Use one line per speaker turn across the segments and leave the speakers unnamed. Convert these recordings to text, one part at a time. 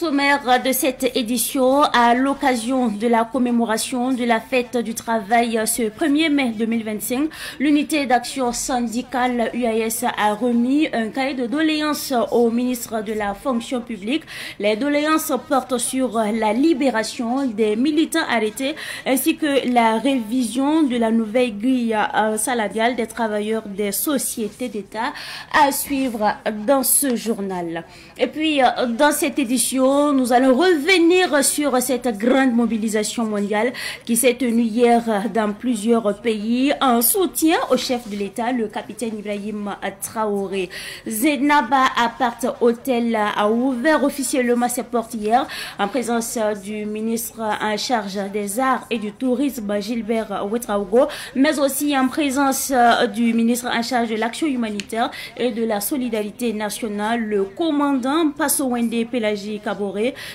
sommaire de cette édition, à l'occasion de la commémoration de la fête du travail ce 1er mai 2025, l'unité d'action syndicale UAS a remis un cahier de doléances au ministre de la fonction publique. Les doléances portent sur la libération des militants arrêtés ainsi que la révision de la nouvelle grille salariale des travailleurs des sociétés d'État, à suivre dans ce journal. Et puis, dans cette édition, nous allons revenir sur cette grande mobilisation mondiale qui s'est tenue hier dans plusieurs pays en soutien au chef de l'État, le capitaine Ibrahim Traoré. Zenaba Apart Hotel a ouvert officiellement ses portes hier en présence du ministre en charge des Arts et du Tourisme, Gilbert Ouedraogo, mais aussi en présence du ministre en charge de l'Action humanitaire et de la solidarité nationale, le commandant Passowende Pelagi Kaboré.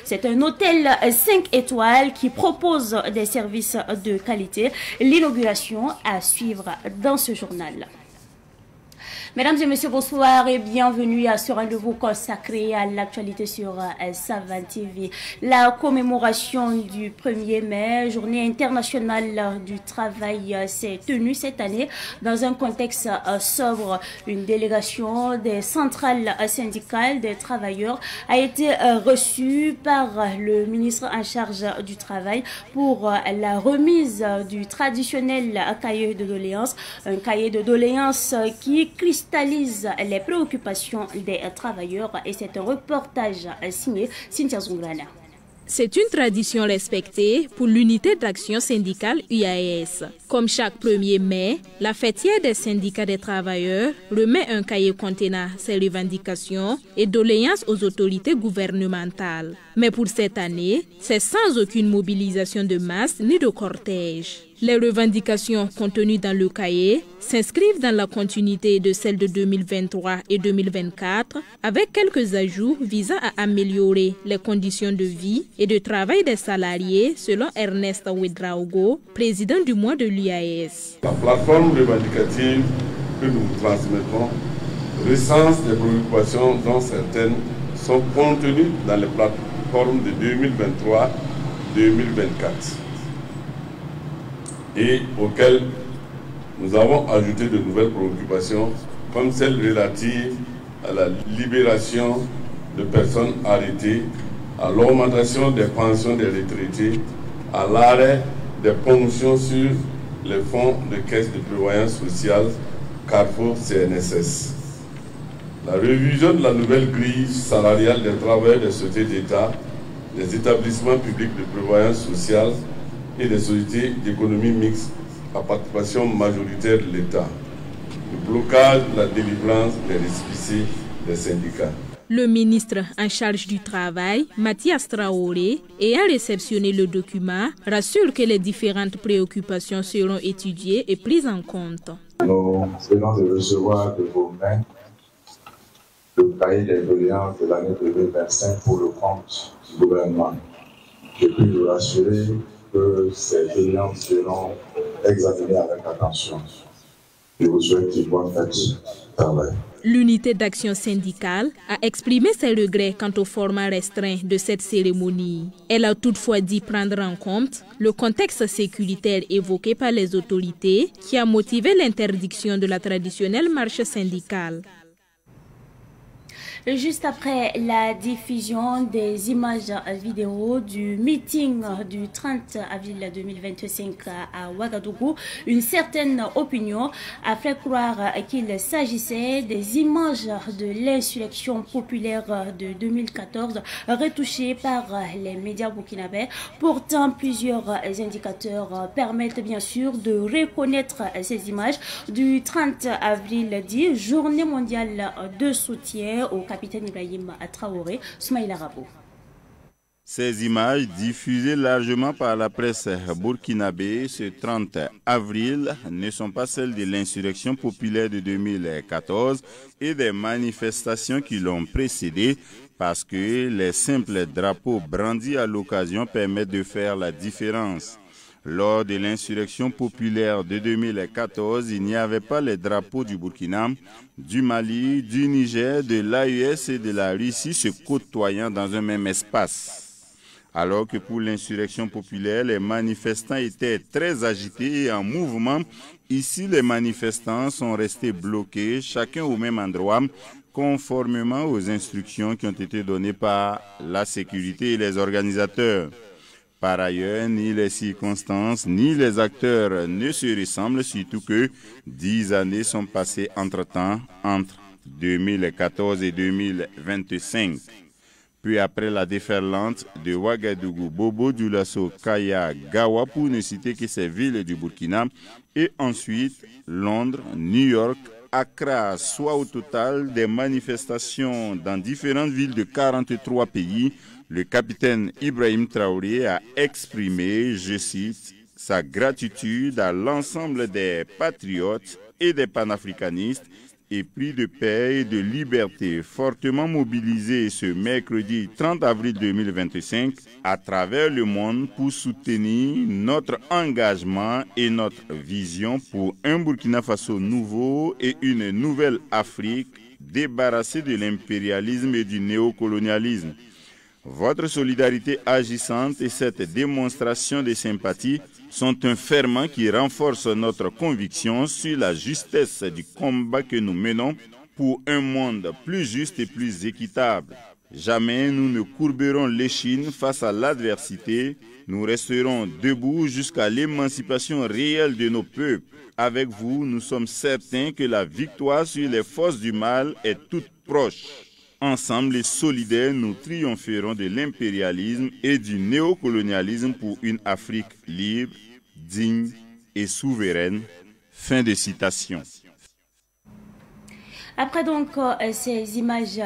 C'est un hôtel 5 étoiles qui propose des services de qualité. L'inauguration à suivre dans ce journal. Mesdames et messieurs, bonsoir et bienvenue à ce rendez-vous consacré à l'actualité sur Savan TV. La commémoration du 1er mai, journée internationale du travail, s'est tenue cette année dans un contexte sobre. Une délégation des centrales syndicales des travailleurs a été reçue par le ministre en charge du travail pour la remise du traditionnel cahier de doléances, un cahier de doléances qui cristallise les préoccupations des travailleurs, et c'est un reportage signé Cynthia Zungrana.
C'est une tradition respectée pour l'unité d'action syndicale UAS. Comme chaque 1er mai, la fêtière des syndicats des travailleurs remet un cahier contenant ses revendications et doléances aux autorités gouvernementales. Mais pour cette année, c'est sans aucune mobilisation de masse ni de cortège. Les revendications contenues dans le cahier s'inscrivent dans la continuité de celles de 2023 et 2024, avec quelques ajouts visant à améliorer les conditions de vie et de travail des salariés, selon Ernest Ouedraogo, président du mois de l'UAS.
La plateforme revendicative que nous vous transmettons recense des préoccupations dont certaines sont contenues dans les plateformes de 2023-2024. et auxquels nous avons ajouté de nouvelles préoccupations, comme celle relative à la libération de personnes arrêtées, à l'augmentation des pensions des retraités, à l'arrêt des ponctions sur les fonds de caisse de prévoyance sociale Carrefour CNSS. La révision de la nouvelle grille salariale des travailleurs des sociétés d'État, des établissements publics de prévoyance sociale et des sociétés d'économie mixte à participation majoritaire de l'État. Le blocage de la délivrance des récépissés des syndicats.
Le ministre en charge du travail, Mathias Traoré, ayant réceptionné le document, rassure que les différentes préoccupations seront étudiées et prises en compte.
Nous venons de recevoir de vos mains le cahier des doléances de l'année 2025 pour le compte du gouvernement. Je puis vous rassurer que ces doléances seront examinées avec attention. Je vous souhaite une bonne fête de travail.
L'unité d'action syndicale a exprimé ses regrets quant au format restreint de cette cérémonie. Elle a toutefois dit prendre en compte le contexte sécuritaire évoqué par les autorités qui a motivé l'interdiction de la traditionnelle marche syndicale.
Juste après la diffusion des images vidéo du meeting du 30 avril 2025 à Ouagadougou, une certaine opinion a fait croire qu'il s'agissait des images de l'insurrection populaire de 2014 retouchées par les médias burkinabés. Pourtant, plusieurs indicateurs permettent bien sûr de reconnaître ces images du 30 avril dit Journée mondiale de soutien au capitaine Ibrahim Traoré. Soumaïla Rabo.
Ces images, diffusées largement par la presse burkinabé ce 30 avril, ne sont pas celles de l'insurrection populaire de 2014 et des manifestations qui l'ont précédée, parce que les simples drapeaux brandis à l'occasion permettent de faire la différence. Lors de l'insurrection populaire de 2014, il n'y avait pas les drapeaux du Burkina, du Mali, du Niger, de l'AES et de la Russie se côtoyant dans un même espace. Alors que pour l'insurrection populaire, les manifestants étaient très agités et en mouvement, ici les manifestants sont restés bloqués, chacun au même endroit, conformément aux instructions qui ont été données par la sécurité et les organisateurs. Par ailleurs, ni les circonstances, ni les acteurs ne se ressemblent, surtout que 10 années sont passées entre-temps, entre 2014 et 2025. Puis après la déferlante de Ouagadougou, Bobo, Dioulasso, Kaya, Gawa, pour ne citer que ces villes du Burkina, et ensuite Londres, New York, Accra, soit au total des manifestations dans différentes villes de 43 pays, le capitaine Ibrahim Traoré a exprimé, je cite, sa gratitude à l'ensemble des patriotes et des panafricanistes épris de paix et de liberté fortement mobilisés ce mercredi 30 avril 2025 à travers le monde pour soutenir notre engagement et notre vision pour un Burkina Faso nouveau et une nouvelle Afrique débarrassée de l'impérialisme et du néocolonialisme. Votre solidarité agissante et cette démonstration de sympathie sont un ferment qui renforce notre conviction sur la justesse du combat que nous menons pour un monde plus juste et plus équitable. Jamais nous ne courberons l'échine face à l'adversité. Nous resterons debout jusqu'à l'émancipation réelle de nos peuples. Avec vous, nous sommes certains que la victoire sur les forces du mal est toute proche. Ensemble et solidaires, nous triompherons de l'impérialisme et du néocolonialisme pour une Afrique libre, digne et souveraine. Fin de citation.
Après donc ces images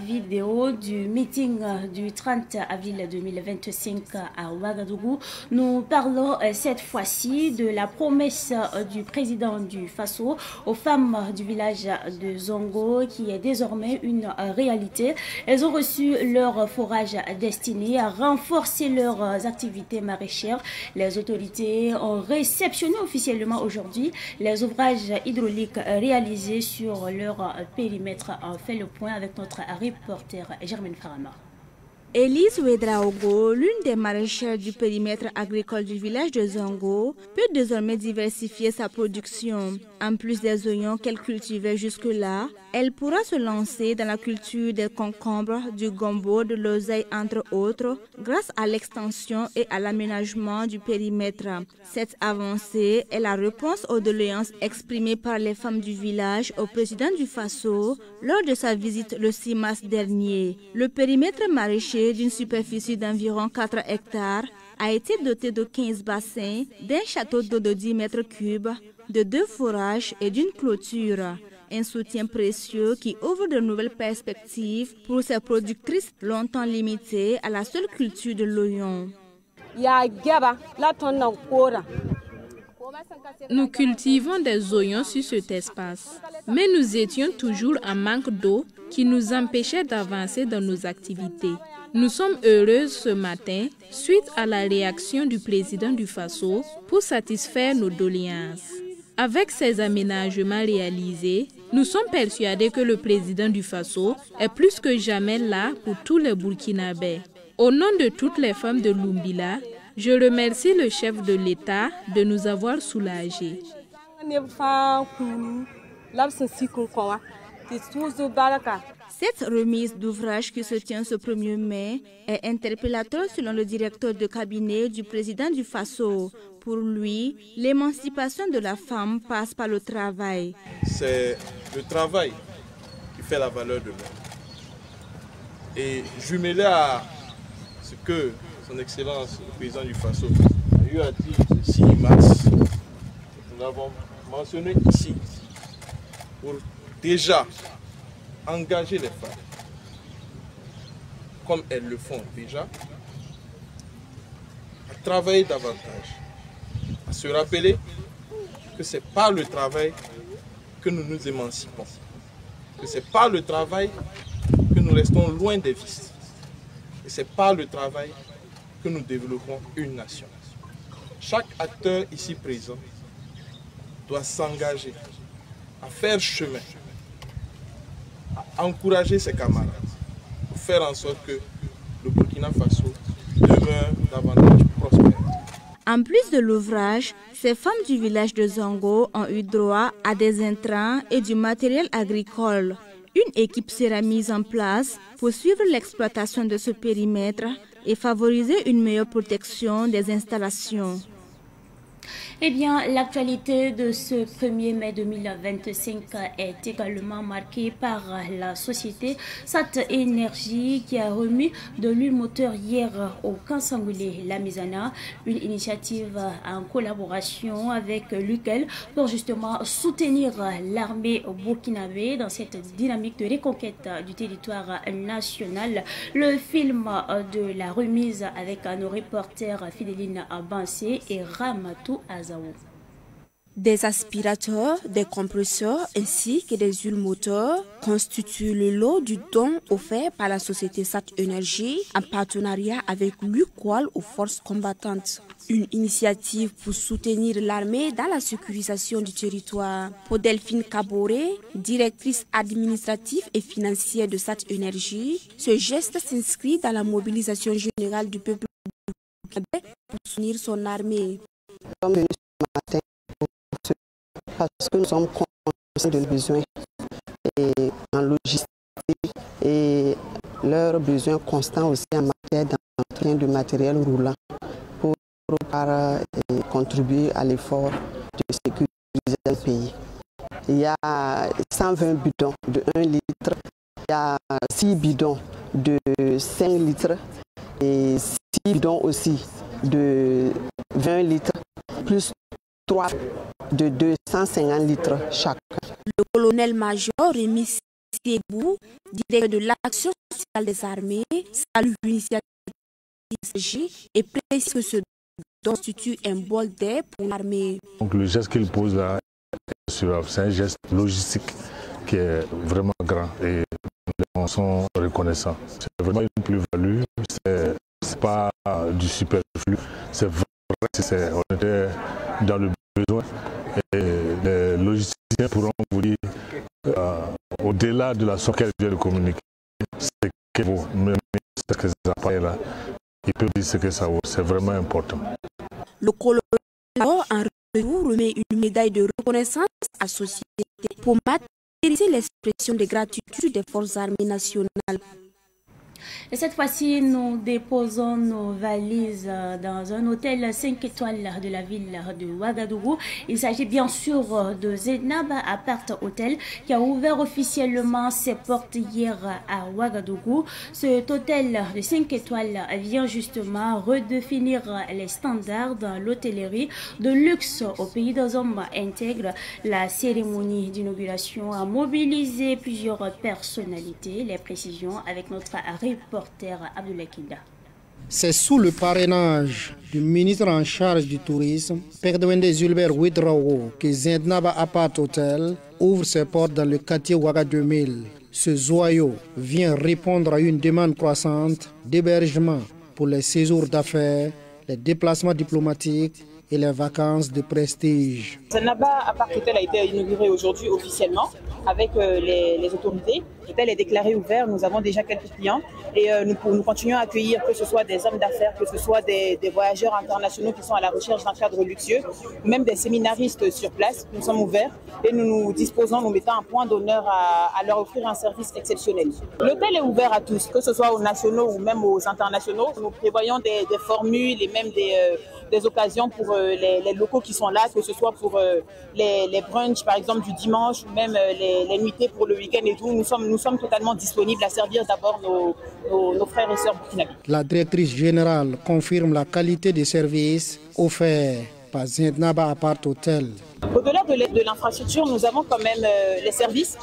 vidéo du meeting du 30 avril 2025 à Ouagadougou, nous parlons cette fois-ci de la promesse du président du Faso aux femmes du village de Zongo qui est désormais une réalité. Elles ont reçu leur forage destiné à renforcer leurs activités maraîchères. Les autorités ont réceptionné officiellement aujourd'hui les ouvrages hydrauliques réalisés sur leur périmètre. On fait le point avec notre reporter Germaine Farama.
Elise Ouedraogo, l'une des maraîchères du périmètre agricole du village de Zongo, peut désormais diversifier sa production. En plus des oignons qu'elle cultivait jusque-là, elle pourra se lancer dans la culture des concombres, du gombo, de l'oseille entre autres, grâce à l'extension et à l'aménagement du périmètre. Cette avancée est la réponse aux doléances exprimées par les femmes du village au président du Faso lors de sa visite le 6 mars dernier. Le périmètre maraîcher d'une superficie d'environ 4 hectares a été doté de 15 bassins, d'un château d'eau de 10 mètres cubes, de 2 forages et d'une clôture. Un soutien précieux qui ouvre de nouvelles perspectives pour ces productrices longtemps limitées à la seule culture de l'oignon.
Nous cultivons des oignons sur cet espace, mais nous étions toujours en manque d'eau qui nous empêchait d'avancer dans nos activités. Nous sommes heureuses ce matin suite à la réaction du président du Faso pour satisfaire nos doléances. Avec ces aménagements réalisés, nous sommes persuadés que le président du Faso est plus que jamais là pour tous les Burkinabés. Au nom de toutes les femmes de Lumbila, je remercie le chef de l'État de nous avoir soulagés.
Cette remise d'ouvrage qui se tient ce 1er mai est interpellateur selon le directeur de cabinet du président du Faso. Pour lui, l'émancipation de la femme passe par le travail.
C'est le travail qui fait la valeur de l'homme. Et jumelé à ce que son Excellence, le président du Faso, a eu à dire le 6 mars, nous l'avons mentionné ici, pour déjà engager les femmes, comme elles le font déjà, à travailler davantage, à se rappeler que c'est par le travail que nous nous émancipons, que c'est par le travail que nous restons loin des vices, et c'est par le travail que nous développons une nation. chaque acteur ici présent doit s'engager à faire chemin, à encourager ses camarades, pour faire en sorte que le Burkina Faso demeure davantage prospère.
En plus de l'ouvrage, ces femmes du village de Zongo ont eu droit à des intrants et du matériel agricole. Une équipe sera mise en place pour suivre l'exploitation de ce périmètre et favoriser une meilleure protection des installations.
Eh bien, l'actualité de ce 1er mai 2025 est également marquée par la société SAT Énergie qui a remis de l'huile moteur hier au camp Sangoulé Lamizana, une initiative en collaboration avec l'UQEL pour justement soutenir l'armée burkinabé dans cette dynamique de reconquête du territoire national. Le film de la remise avec nos reporters Fideline Bansé et Ramatou Azaou.
Des aspirateurs, des compresseurs ainsi que des huiles moteurs constituent le lot du don offert par la société SAT Énergie en partenariat avec l'UQOL aux forces combattantes. Une initiative pour soutenir l'armée dans la sécurisation du territoire. Pour Delphine Kaboré, directrice administrative et financière de SAT Énergie, ce geste s'inscrit dans la mobilisation générale du peuple pour soutenir son armée.
Parce que nous sommes conscients de nos besoins en logistique et leurs besoins constants aussi en matière d'entretien de matériel roulant pour contribuer à l'effort de sécuriser le pays. Il y a 120 bidons de 1 litre, il y a 6 bidons de 5 litres et 6 bidons aussi de 20 litres, plus 3 de 250 litres chaque.
Le colonel-major Rémi Sébou, directeur de l'action sociale des armées, salue l'initiative et précise que ce don constitue un bol d'air pour l'armée.
Donc le geste qu'il pose là, c'est un geste logistique qui est vraiment grand et les gens sont reconnaissants. C'est vraiment une plus-value, c'est pas du superflu, c'est vrai, on était dans le besoin et les logisticiens pourront vous dire au-delà de la somme qu'elle vient de communiquer, c'est que vous menez ces appareils-là, ils peuvent dire ce que ça vaut, c'est vraiment important.
Le colonel en retour remet une médaille de reconnaissance à la société pour matérialiser l'expression de gratitude des forces armées nationales.
Et cette fois-ci, nous déposons nos valises dans un hôtel 5 étoiles de la ville de Ouagadougou. Il s'agit bien sûr de Zenab Apart Hotel qui a ouvert officiellement ses portes hier à Ouagadougou. Cet hôtel de 5 étoiles vient justement redéfinir les standards dans l'hôtellerie de luxe au pays des hommes intègres. La cérémonie d'inauguration a mobilisé plusieurs personnalités. Les précisions avec notre reporter Abdoulaye Kinda.
C'est sous le parrainage du ministre en charge du tourisme, Père Dwende Zulbert Ouedraogo, que Zendnaba Apart Hotel ouvre ses portes dans le quartier Ouaga 2000. Ce joyau vient répondre à une demande croissante d'hébergement pour les séjours d'affaires, les déplacements diplomatiques et les vacances de prestige.
Zendnaba Apart Hotel a été inauguré aujourd'hui officiellement avec les autorités. L'hôtel est déclaré ouvert, nous avons déjà quelques clients et nous continuons à accueillir que ce soit des hommes d'affaires, que ce soit des voyageurs internationaux qui sont à la recherche d'un cadre luxueux, même des séminaristes sur place. Nous sommes ouverts et nous mettons un point d'honneur à leur offrir un service exceptionnel. L'hôtel est ouvert à tous, que ce soit aux nationaux ou même aux internationaux. Nous prévoyons des formules et même des occasions pour les locaux qui sont là, que ce soit pour les brunchs par exemple du dimanche ou même les nuitées pour le week-end et tout. Nous sommes totalement disponibles à servir d'abord nos frères et sœurs burkinabés. La
directrice générale confirme la qualité des services offerts par Zendnaba Apart Hotel.
Au-delà de l'infrastructure, nous avons quand même les services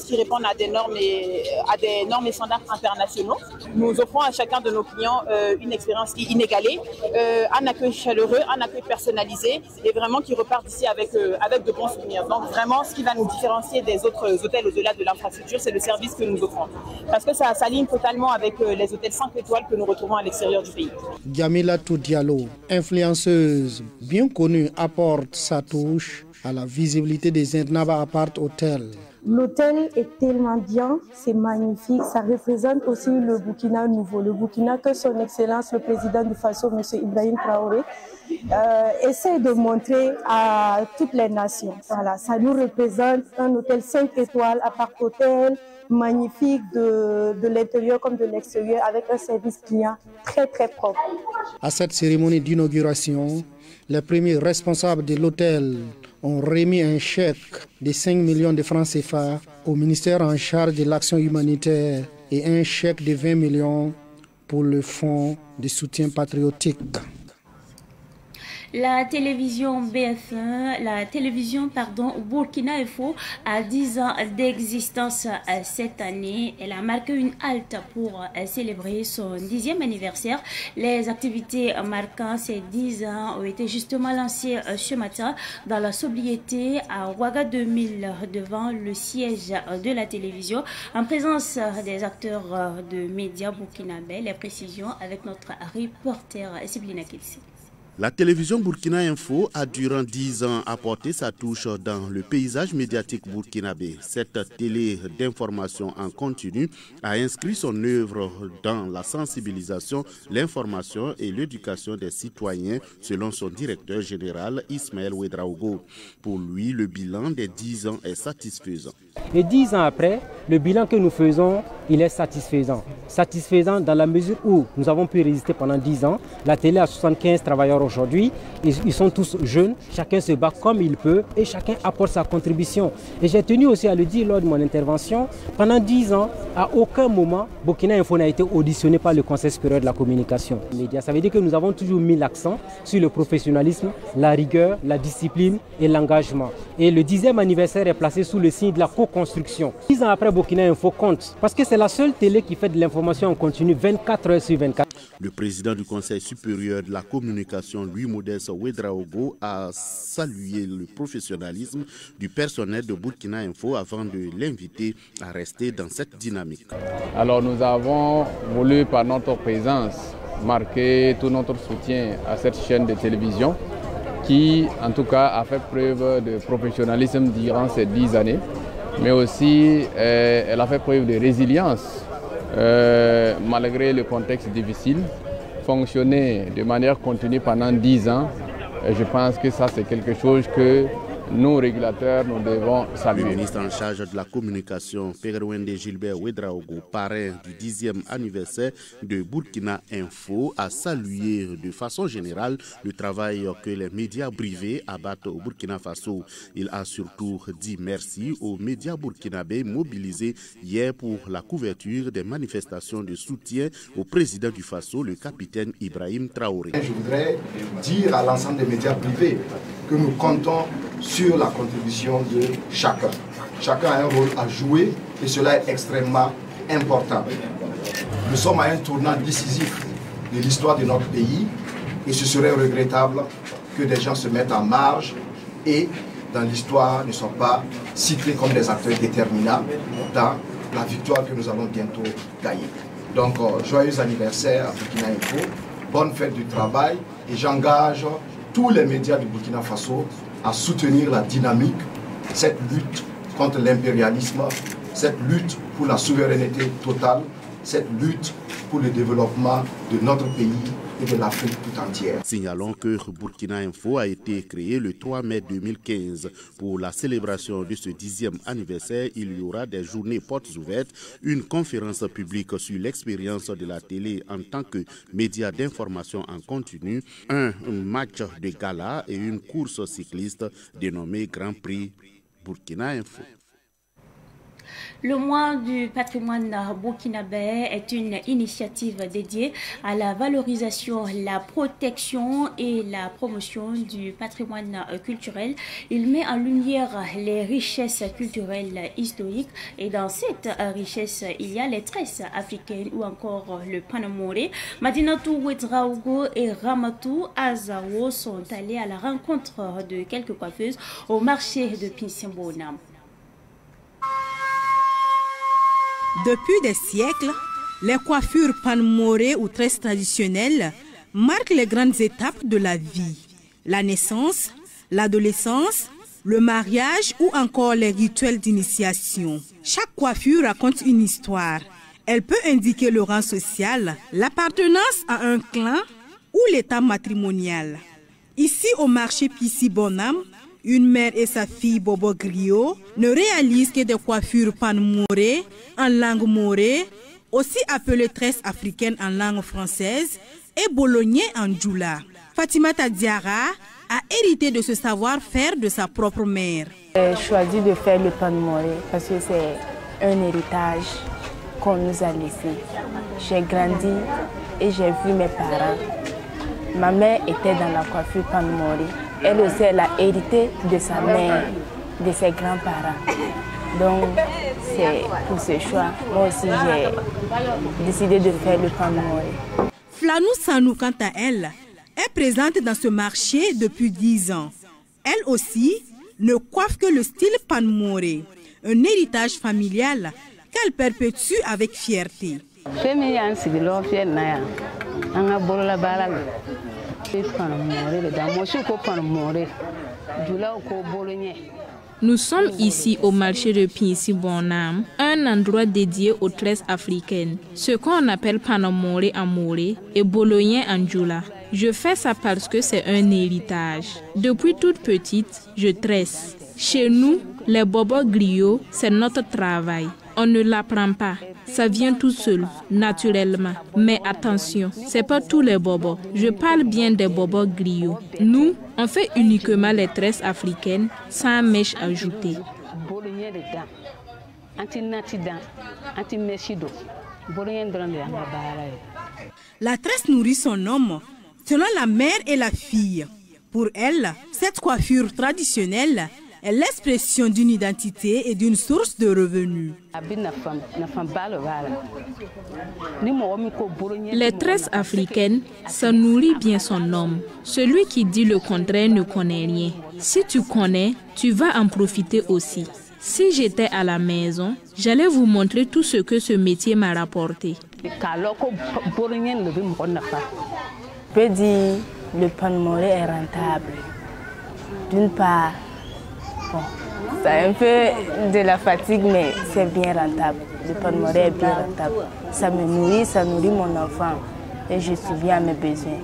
qui répondent à des normes et standards internationaux. nous offrons à chacun de nos clients une expérience inégalée, un accueil chaleureux, un accueil personnalisé et vraiment qui repart d'ici avec de bons souvenirs. Donc vraiment, ce qui va nous différencier des autres hôtels au-delà de l'infrastructure, c'est le service que nous offrons. Parce que ça s'aligne totalement avec les hôtels 5 étoiles que nous retrouvons à l'extérieur du pays.
Djamila Diallo, influenceuse bien connue, apporte sa touche à la visibilité des Zentnaba Apart Hôtel.
L'hôtel est tellement bien, c'est magnifique, ça représente aussi le Burkina nouveau, le Burkina que son Excellence le président du Faso, M. Ibrahim Traoré, essaie de montrer à toutes les nations. Voilà, ça nous représente un hôtel 5 étoiles, Apart Hôtel, magnifique de l'intérieur comme de l'extérieur, avec un service client très très propre.
À cette cérémonie d'inauguration, les premiers responsables de l'hôtel ont remis un chèque de 5 millions de francs CFA au ministère en charge de l'action humanitaire et un chèque de 20 millions pour le fonds de soutien patriotique.
La télévision BF1, Burkina Info a 10 ans d'existence cette année. Elle a marqué une halte pour célébrer son 10e anniversaire. Les activités marquant ces 10 ans ont été justement lancées ce matin dans la sobriété à Ouaga 2000 devant le siège de la télévision en présence des acteurs de médias burkinabés. Les précisions avec notre reporter Siblina Kilsi.
La télévision Burkina Info a durant 10 ans apporté sa touche dans le paysage médiatique burkinabé. Cette télé d'information en continu a inscrit son œuvre dans la sensibilisation, l'information et l'éducation des citoyens, selon son directeur général Ismaël Ouedraogo. Pour lui, le bilan des 10 ans est satisfaisant.
Et 10 ans après, le bilan que nous faisons, il est satisfaisant. Satisfaisant dans la mesure où nous avons pu résister pendant 10 ans. La télé a 75 travailleurs aujourd'hui. Ils sont tous jeunes. Chacun se bat comme il peut et chacun apporte sa contribution. Et j'ai tenu aussi à le dire lors de mon intervention. Pendant 10 ans, à aucun moment, Burkina Info n'a été auditionné par le Conseil supérieur de la communication. Ça veut dire que nous avons toujours mis l'accent sur le professionnalisme, la rigueur, la discipline et l'engagement. Et le 10e anniversaire est placé sous le signe de la co-construction. 10 ans après, Burkina Info compte parce que c'est la seule télé qui fait de l'information en continu 24 heures sur 24.
Le président du Conseil supérieur de la communication, Louis Modeste Ouedraogo, a salué le professionnalisme du personnel de Burkina Info avant de l'inviter à rester dans cette dynamique.
Alors nous avons voulu par notre présence marquer tout notre soutien à cette chaîne de télévision qui en tout cas a fait preuve de professionnalisme durant ces 10 années. Mais aussi elle a fait preuve de résilience malgré le contexte difficile, fonctionner de manière continue pendant 10 ans. Et je pense que ça c'est quelque chose que nous, régulateurs, nous devons saluer.
Le ministre en charge de la communication, Pégerwende Gilbert Ouedraogo, parrain du 10e anniversaire de Burkina Info, a salué de façon générale le travail que les médias privés abattent au Burkina Faso. Il a surtout dit merci aux médias burkinabés mobilisés hier pour la couverture des manifestations de soutien au président du Faso, le capitaine Ibrahim Traoré.
Je voudrais dire à l'ensemble des médias privés que nous comptons sur la contribution de chacun. Chacun a un rôle à jouer et cela est extrêmement important. Nous sommes à un tournant décisif de l'histoire de notre pays et ce serait regrettable que des gens se mettent en marge et dans l'histoire ne sont pas cités comme des acteurs déterminants dans la victoire que nous allons bientôt gagner. Donc joyeux anniversaire à Burkina Info, bonne fête du travail et j'engage tous les médias du Burkina Faso à soutenir la dynamique, cette lutte contre l'impérialisme, cette lutte pour la souveraineté totale, cette lutte pour le développement de notre pays et de l'Afrique tout entière.
Signalons que Burkina Info a été créé le 3 mai 2015. Pour la célébration de ce 10e anniversaire, il y aura des journées portes ouvertes, une conférence publique sur l'expérience de la télé en tant que média d'information en continu, un match de gala et une course cycliste dénommée Grand Prix Burkina Info.
Le mois du patrimoine burkinabé est une initiative dédiée à la valorisation, la protection et la promotion du patrimoine culturel. Il met en lumière les richesses culturelles historiques et dans cette richesse, il y a les tresses africaines ou encore le panamoré. Madinatou Ouedraogo et Ramatou Azawo sont allés à la rencontre de quelques coiffeuses au marché de Pinsimbona.
Depuis des siècles, les coiffures panmorées ou tresses traditionnelles marquent les grandes étapes de la vie. La naissance, l'adolescence, le mariage ou encore les rituels d'initiation. Chaque coiffure raconte une histoire. Elle peut indiquer le rang social, l'appartenance à un clan ou l'état matrimonial. Ici au marché Pissi Bonham, une mère et sa fille Bobo Griot ne réalisent que des coiffures panmorées en langue morée, aussi appelées tresses africaines en langue française et bolognier en djoula. Fatimata Diarra a hérité de ce savoir-faire de sa propre mère.
J'ai choisi de faire le panmoré parce que c'est un héritage qu'on nous a laissé. J'ai grandi et j'ai vu mes parents. Ma mère était dans la coiffure panmoré. Elle aussi, elle a hérité de sa mère, de ses grands-parents. Donc, c'est pour ce choix, moi aussi, j'ai décidé de faire le panmoré.
Flanou Sanou, quant à elle, est présente dans ce marché depuis 10 ans. Elle aussi ne coiffe que le style panmoré, un héritage familial qu'elle perpétue avec fierté.
Nous sommes ici au marché de Pinsi Bonham, un endroit dédié aux tresses africaines, ce qu'on appelle panamoré en moré et bolognier en djoula. Je fais ça parce que c'est un héritage. Depuis toute petite, je tresse. Chez nous, les bobos griots, c'est notre travail. On ne l'apprend pas. Ça vient tout seul, naturellement. Mais attention, c'est pas tous les bobos. Je parle bien des bobos griots. Nous, on fait uniquement les tresses africaines sans mèche ajoutée.
La tresse nourrit son homme, selon la mère et la fille. Pour elle, cette coiffure traditionnelle est l'expression d'une identité et d'une source de revenus.
Les tresses africaines, ça nourrit bien son homme. Celui qui dit le contraire ne connaît rien. Si tu connais, tu vas en profiter aussi. Si j'étais à la maison, j'allais vous montrer tout ce que ce métier m'a rapporté.
Je peux dire que le panmoré est rentable. D'une part, bon, c'est un peu de la fatigue, mais c'est bien rentable. Le panmoré est bien rentable. Ça me nourrit, ça nourrit mon enfant et je subviens à mes besoins.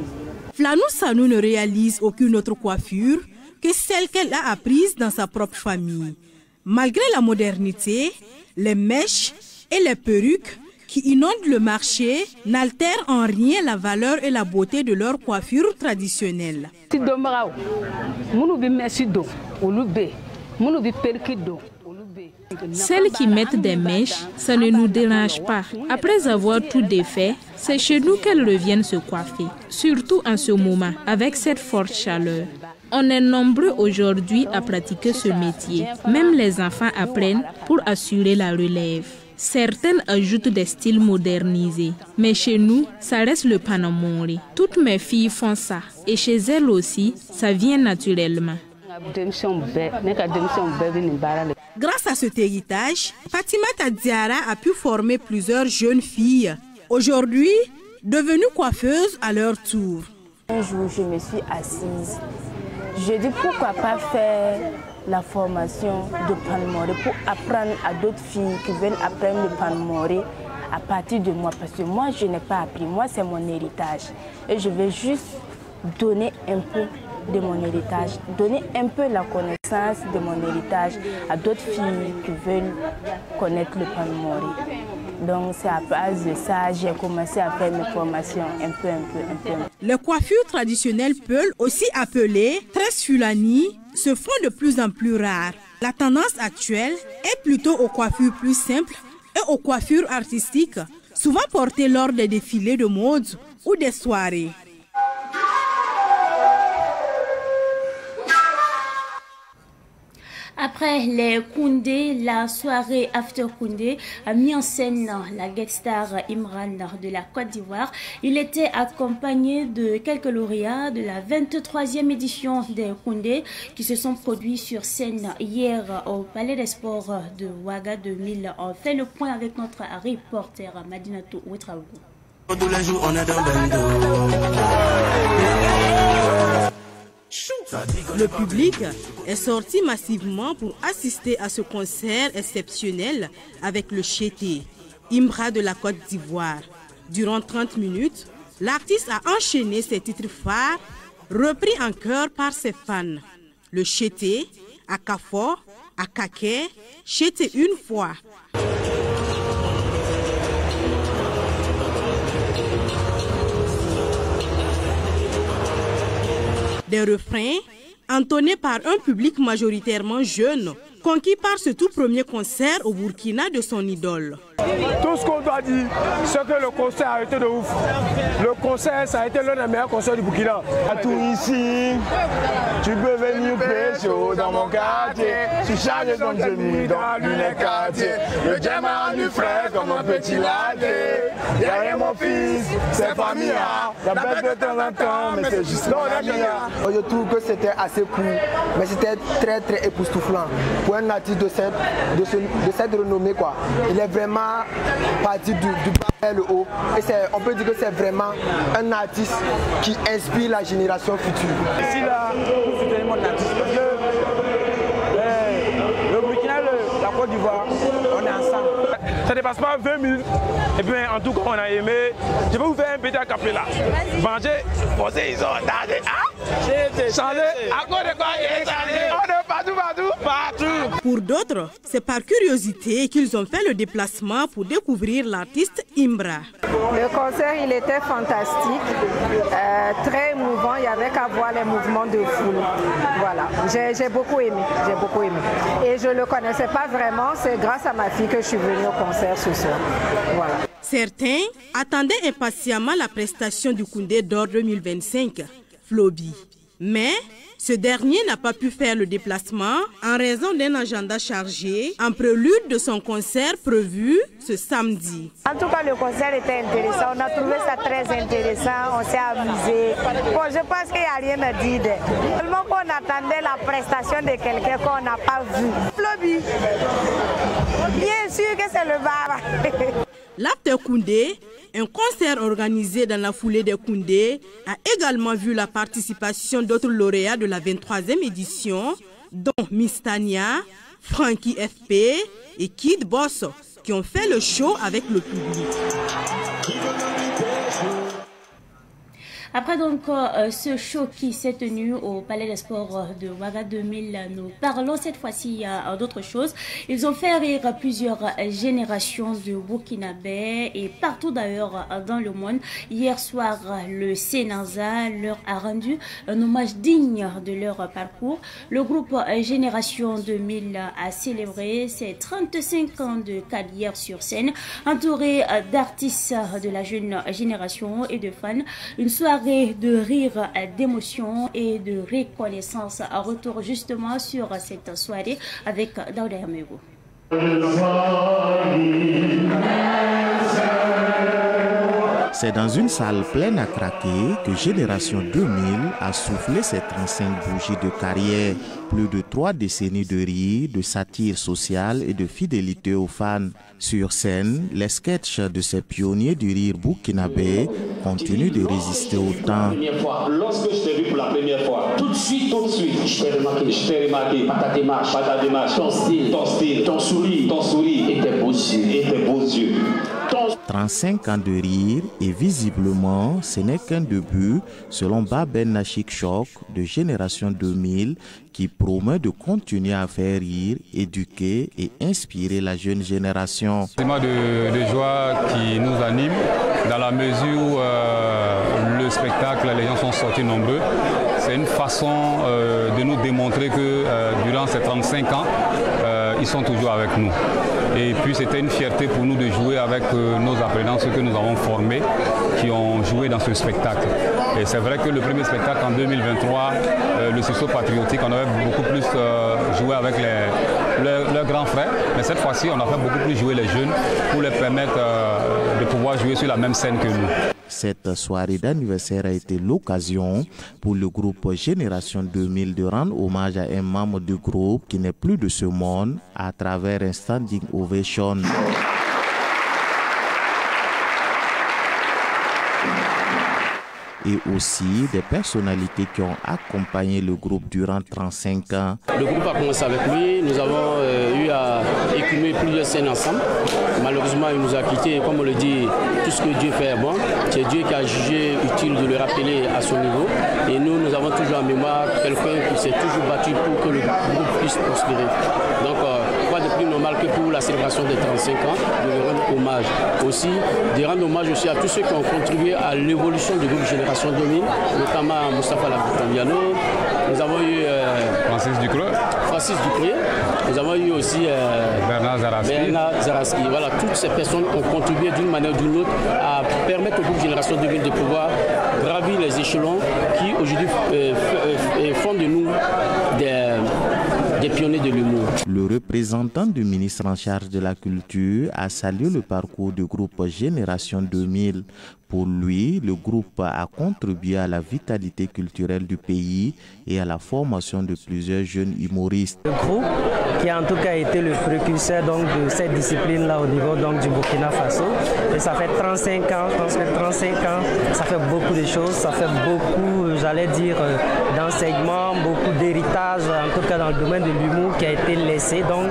Flanou Sanou ne réalise aucune autre coiffure que celle qu'elle a apprise dans sa propre famille. Malgré la modernité, les mèches et les perruques qui inondent le marché n'altèrent en rien la valeur et la beauté de leur coiffure traditionnelle.
Celles qui mettent des mèches, ça ne nous dérange pas. Après avoir tout défait, c'est chez nous qu'elles reviennent se coiffer. Surtout en ce moment, avec cette forte chaleur. On est nombreux aujourd'hui à pratiquer ce métier. Même les enfants apprennent pour assurer la relève. Certaines ajoutent des styles modernisés. Mais chez nous, ça reste le panamoré. Toutes mes filles font ça. Et chez elles aussi, ça vient naturellement.
Grâce à cet héritage, Fatimata Diarra a pu former plusieurs jeunes filles. Aujourd'hui, devenues coiffeuses à leur tour.
Un jour, je me suis assise. Je dis pourquoi pas faire la formation de panmoré pour apprendre à d'autres filles qui veulent apprendre le panmoré à partir de moi. Parce que moi, je n'ai pas appris. Moi, c'est mon héritage. Et je vais juste donner un peu de mon héritage, donner un peu la connaissance de mon héritage à d'autres filles qui veulent connaître le panmoré. Donc c'est à base de ça j'ai commencé à faire mes formations un peu.
Les coiffures traditionnelles Peul, aussi appelées tresses fulani, se font de plus en plus rares. La tendance actuelle est plutôt aux coiffures plus simples et aux coiffures artistiques, souvent portées lors des défilés de mode ou des soirées.
Après les Koundé, la soirée After Koundé a mis en scène la guest star Imran de la Côte d'Ivoire. Il était accompagné de quelques lauréats de la 23e édition des Koundé qui se sont produits sur scène hier au Palais des Sports de Ouaga 2000. On fait le point avec notre reporter Madinatou Ouetraougou.
Tous les jours, on est dans
Le public est sorti massivement pour assister à ce concert exceptionnel avec le Chété, Imra de la Côte d'Ivoire. Durant 30 minutes, l'artiste a enchaîné ses titres phares, repris en chœur par ses fans. Le Chété, Akafo, Akake, Chété une fois. Des refrains entonnés par un public majoritairement jeune, conquis par ce tout premier concert au Burkina de son idole.
Tout ce qu'on doit dire, c'est que le concert a été de ouf. Le concert, ça a été l'un des meilleurs concerts du Burkina. À tout ici, tu peux venir pécho dans mon quartier. Je suis chargé dans Demi, dans les quartiers. Le jam a rendu frais comme un petit latte. Derrière mon fils, c'est familial. La bête de temps en temps, mais c'est juste familial.
Je trouve que c'était assez court, mais c'était très époustouflant. Pour un artiste de cette renommée, quoi. Il est vraiment parti du bas vers le haut. Et on peut dire que c'est vraiment un artiste qui inspire la génération future.
Ici, là, pour soutenir mon artiste, parce que le Burkina, la Côte d'Ivoire, on est ensemble. Ça ne dépasse pas 20 minutes. Et puis, en tout cas, on a aimé. Je vais vous faire un petit acapella. Manger, poser, ils ont dansé. Changer, à cause de quoi il est changé. On est partout.
Pour d'autres, c'est par curiosité qu'ils ont fait le déplacement pour découvrir l'artiste Imbra.
Le concert, il était fantastique, très émouvant. Il y avait qu'à voir les mouvements de foule. Voilà, j'ai beaucoup aimé. Et je ne le connaissais pas vraiment. C'est grâce à ma fille que je suis venue au concert ce soir. Voilà.
Certains attendaient impatiemment la prestation du Koundé d'or 2025, Flobi. Mais ce dernier n'a pas pu faire le déplacement en raison d'un agenda chargé en prélude de son concert prévu ce samedi.
En tout cas, le concert était intéressant. On a trouvé ça très intéressant. On s'est amusé. Bon, je pense qu'il n'y a rien à dire. Seulement qu'on attendait la prestation de quelqu'un qu'on n'a pas vu. Flobi, bien sûr que c'est le bar.
L'After Koundé, un concert organisé dans la foulée des Koundé, a également vu la participation d'autres lauréats de la 23e édition, dont Mistania, Frankie FP et Kid Boss, qui ont fait le show avec le public.
Après donc ce show qui s'est tenu au Palais des Sports de Ouaga 2000, nous parlons cette fois-ci d'autres choses. Ils ont fait rire plusieurs générations de Burkinabés et partout d'ailleurs dans le monde. Hier soir, le Sénanza leur a rendu un hommage digne de leur parcours. Le groupe Génération 2000 a célébré ses 35 ans de carrière sur scène, entouré d'artistes de la jeune génération et de fans. Une soirée de rire, d'émotion et de reconnaissance. À retour justement sur cette soirée avec Daouda Hermego.
C'est dans une salle pleine à craquer que Génération 2000 a soufflé ses 35 bougies de carrière. Plus de 3 décennies de rire, de satire sociale et de fidélité aux fans. Sur scène, les sketchs de ces pionniers du rire burkinabé continuent de résister au temps.
Lorsque je t'ai vu pour la première fois, tout de suite, je t'ai remarqué par ta démarche, ton style, ton sourire, et tes beaux yeux.
35 ans de rire et visiblement, ce n'est qu'un début, selon Baben Nachik Chok de Génération 2000, qui promet de continuer à faire rire, éduquer et inspirer la jeune génération.
C'est un moment de joie qui nous anime dans la mesure où le spectacle, les gens sont sortis nombreux. C'est c'est une façon de nous démontrer que durant ces 35 ans, ils sont toujours avec nous. Et puis c'était une fierté pour nous de jouer avec nos apprenants, ceux que nous avons formés, qui ont joué dans ce spectacle. Et c'est vrai que le premier spectacle en 2023, le sursaut patriotique, on avait beaucoup plus joué avec leurs grands frères. Mais cette fois-ci, on a fait beaucoup plus jouer les jeunes pour les permettre de pouvoir jouer sur la même scène que nous.
Cette soirée d'anniversaire a été l'occasion pour le groupe Génération 2000 de rendre hommage à un membre du groupe qui n'est plus de ce monde à travers un standing ovation. Et aussi des personnalités qui ont accompagné le groupe durant 35 ans.
Le groupe a commencé avec lui, nous avons eu à écumer plusieurs scènes ensemble. Malheureusement, il nous a quittés. Comme on le dit, tout ce que Dieu fait est bon. C'est Dieu qui a jugé utile de le rappeler à son niveau. Et nous avons toujours en mémoire quelqu'un qui s'est toujours battu pour que le groupe puisse prospérer. Donc, quoi de plus normal que pour la célébration des 35 ans, de lui rendre hommage. Aussi, de rendre hommage aussi à tous ceux qui ont contribué à l'évolution du groupe Génération 2000, notamment Moustapha Labitandiano. Nous avons eu
Francis
Ducré. Nous avons eu aussi
Bernard
Zaraski. Voilà, toutes ces personnes ont contribué d'une manière ou d'une autre à permettre au groupe Génération 2000 de pouvoir gravir les échelons qui aujourd'hui font de nous des pionniers de l'humour.
Le représentant du ministre en charge de la culture a salué le parcours du groupe Génération 2000. Pour lui, le groupe a contribué à la vitalité culturelle du pays et à la formation de plusieurs jeunes humoristes.
Le groupe qui a en tout cas été le précurseur donc, de cette discipline-là au niveau donc, du Burkina Faso. Et ça fait 35 ans, je pense que 35 ans, ça fait beaucoup de choses, ça fait beaucoup, j'allais dire, d'enseignements, beaucoup d'héritage, en tout cas dans le domaine de l'humour qui a été laissé donc,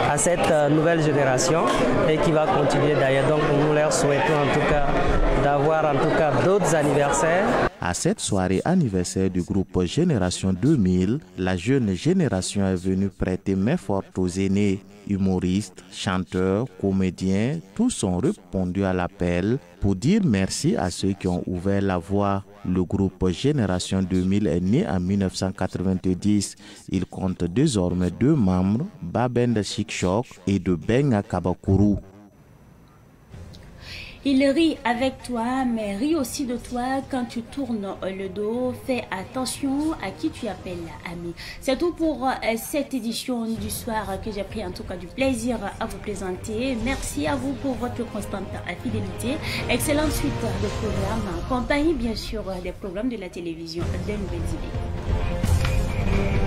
à cette nouvelle génération et qui va continuer d'ailleurs. Donc nous leur souhaitons en tout cas d'avoir en tout cas d'autres anniversaires.
À cette soirée anniversaire du groupe Génération 2000, la jeune génération est venue prêter main forte aux aînés. Humoristes, chanteurs, comédiens, tous ont répondu à l'appel pour dire merci à ceux qui ont ouvert la voie. Le groupe Génération 2000 est né en 1990. Il compte désormais 2 membres, Babenda Chikchok et de Benga Kabakuru.
Il rit avec toi, mais rit aussi de toi quand tu tournes le dos. Fais attention à qui tu appelles ami. C'est tout pour cette édition du soir que j'ai pris en tout cas du plaisir à vous présenter. Merci à vous pour votre constante fidélité. Excellente suite de programmes, en compagnie bien sûr des programmes de la télévision de Nouvelles Idées.